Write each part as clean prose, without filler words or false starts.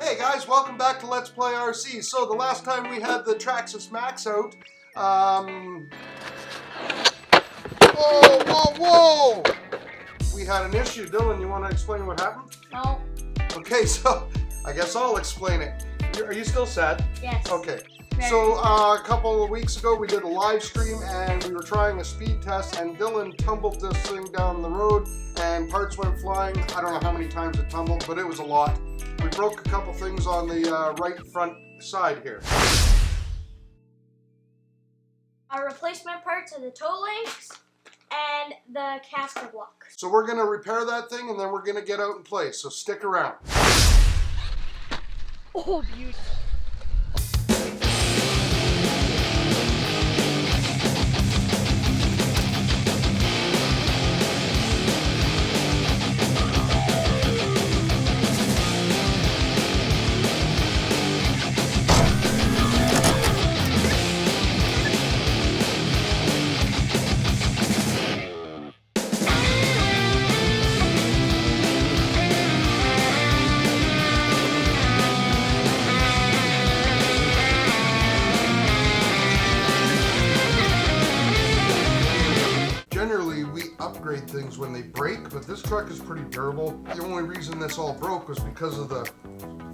Hey guys, welcome back to Let's Play RC. So the last time we had the Traxxas Maxx out, whoa! We had an issue. Dylan, you want to explain what happened? No. Okay, so I guess I'll explain it. Are you still sad? Yes. Okay. Very. So a couple of weeks ago we did a live stream and we were trying a speed test and Dylan tumbled this thing down the road and parts went flying. I don't know how many times it tumbled, but it was a lot. We broke a couple things on the right front side here. Our replacement parts are the toe links and the caster block. So we're going to repair that thing and then we're going to get out and play. So stick around. Oh, beauty. Generally, we upgrade things when they break, but this truck is pretty durable. The only reason this all broke was because of the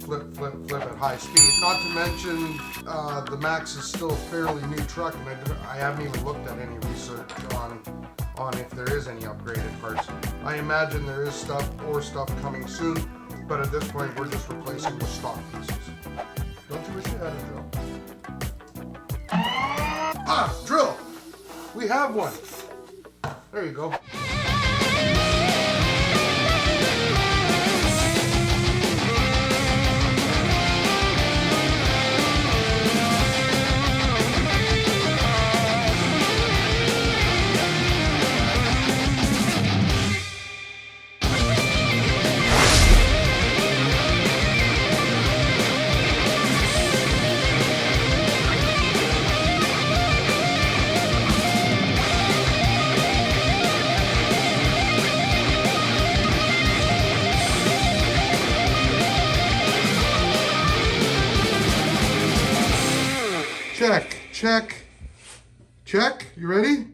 flip at high speed. Not to mention, the Maxx is still a fairly new truck, and I haven't even looked at any research on if there is any upgraded parts. I imagine there is stuff coming soon, but at this point, we're just replacing the stock pieces. Don't you wish you had a drill? Ah, drill! We have one. There you go. Check, check, check. You ready?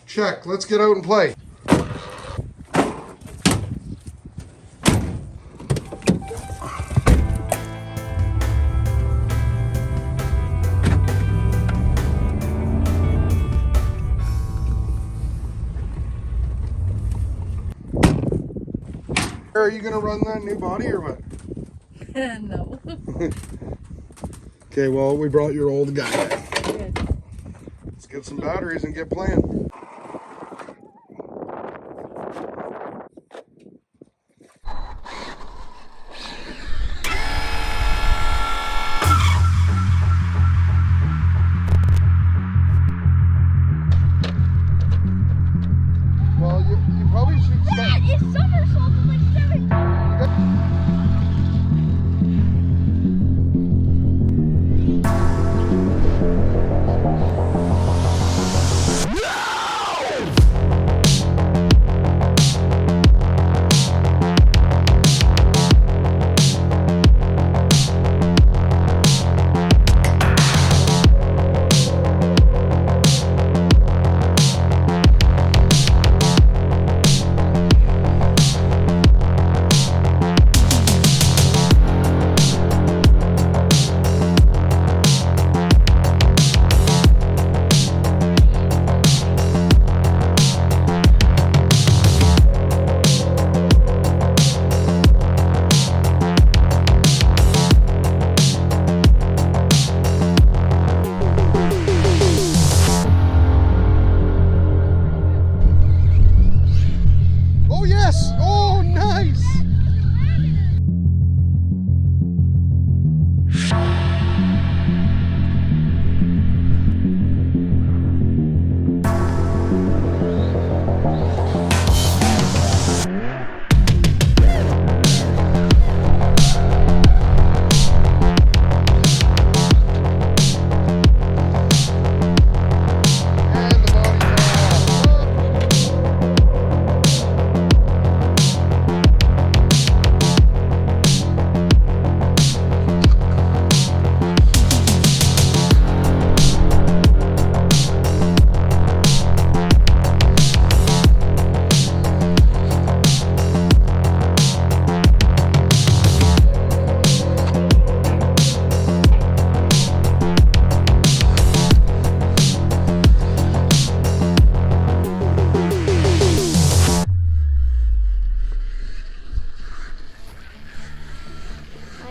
Check. Let's get out and play. Are you gonna run that new body or what? No. Okay, well, we brought your old guy. Good. Let's get some batteries and get playing. Well, you probably should start. Dad, you somersaulted like 7 times. Yeah!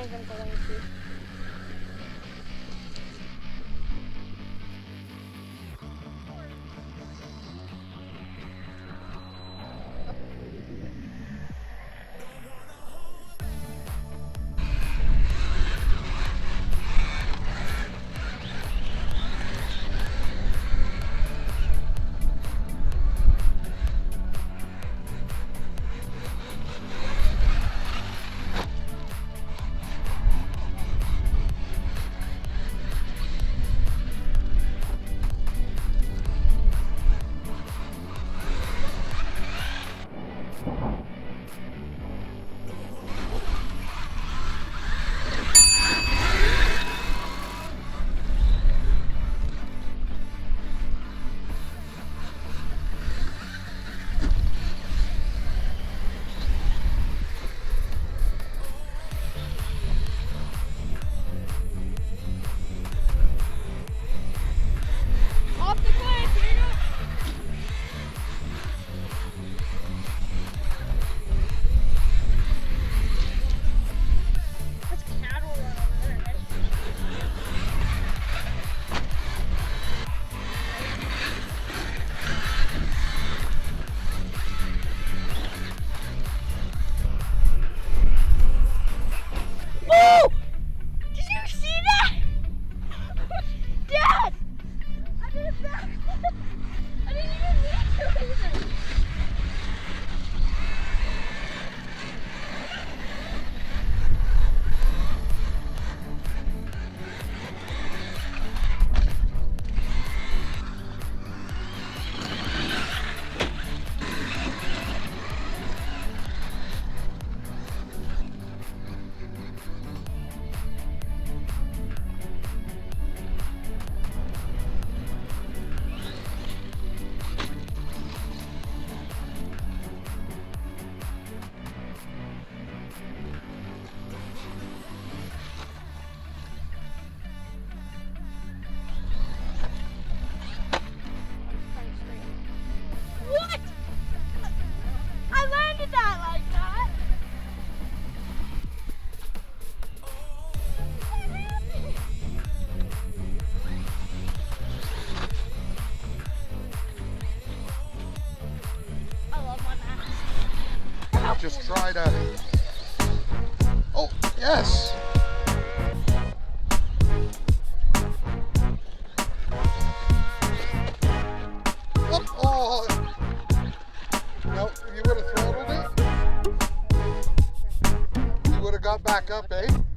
even going to. Just try to, oh, yes. Oh, no, you would have throttled it. You would have got back up, eh?